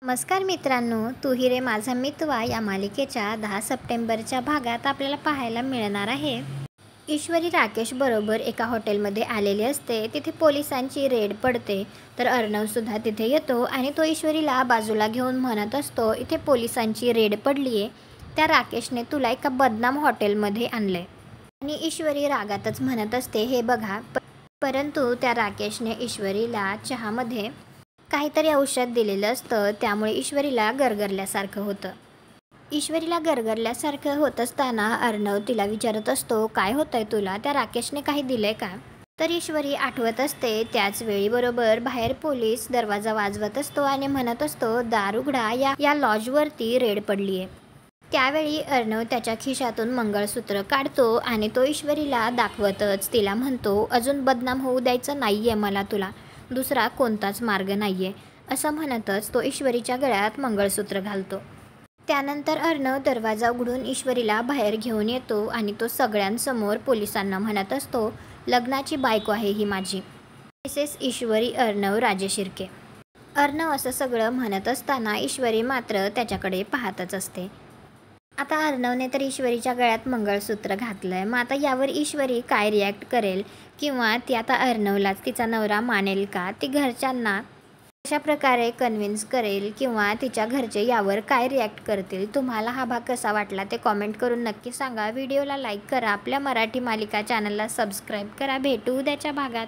नमस्कार मित्रांनो, तू ही रे माझा मितवा या मालिकेच्या 10 सप्टेंबरच्या भागात आपल्याला पाहायला मिळणार आहे. ईश्वरी राकेश बरोबर एका हॉटेलमध्ये आलेली असते. तिथे पोलिसांची रेड पडते. तर अर्णवसुद्धा तिथे येतो आणि तो ईश्वरीला बाजूला घेऊन म्हणत असतो, इथे पोलिसांची रेड पडली आहे. त्या राकेशने तुला एका बदनाम हॉटेलमध्ये आणलंय. आणि ईश्वरी रागातच म्हणत असते, हे बघा. परंतु त्या राकेशने ईश्वरीला चहामध्ये काहीतरी औषध दिलेलं असतं. त्यामुळे ईश्वरीला गरगरल्यासारखं होतं. ईश्वरीला गरगरल्यासारखं होत असताना अर्णव तिला विचारत असतो, काय होतंय तुला? त्या राकेशने काही दिलंय का? तर ईश्वरी आठवत असते. त्याच वेळी बरोबर बाहेर पोलीस दरवाजा वाजवत असतो आणि म्हणत असतो, दार उघडा, या लॉजवरती रेड पडली आहे. त्यावेळी अर्णव त्याच्या खिशातून मंगळसूत्र काढतो आणि तो ईश्वरीला दाखवतच तिला म्हणतो, अजून बदनाम होऊ द्यायचं नाहीये मला तुला. दुसरा कोणताच मार्ग नाहीये. असं म्हणतच तो ईश्वरीच्या गळ्यात मंगळसूत्र घालतो. त्यानंतर अर्णव दरवाजा उघडून ईश्वरीला बाहेर घेऊन येतो आणि तो सगळ्यांसमोर पोलिसांना म्हणत असतो, लग्नाची बायको आहे ही माझी. मिसेस ईश्वरी अर्णव राजेशिर्के. अर्णव असं सगळं म्हणत असताना ईश्वरी मात्र त्याच्याकडे पाहतच असते. आता अर्णवने तर ईश्वरीच्या गळ्यात मंगळसूत्र घातलंय. मग आता यावर ईश्वरी काय रिॲक्ट करेल, किंवा ती आता अर्णवलाच तिचा नवरा मानेल का? ती घरच्यांना अशा प्रकारे कन्व्हिन्स करेल, किंवा तिच्या घरचे यावर काय रिॲक्ट करतील? तुम्हाला हा भाग कसा वाटला ते कॉमेंट करून नक्की सांगा. व्हिडिओला लाईक करा. आपल्या मराठी मालिका चॅनलला सबस्क्राईब करा. भेटू उद्याच्या भागात.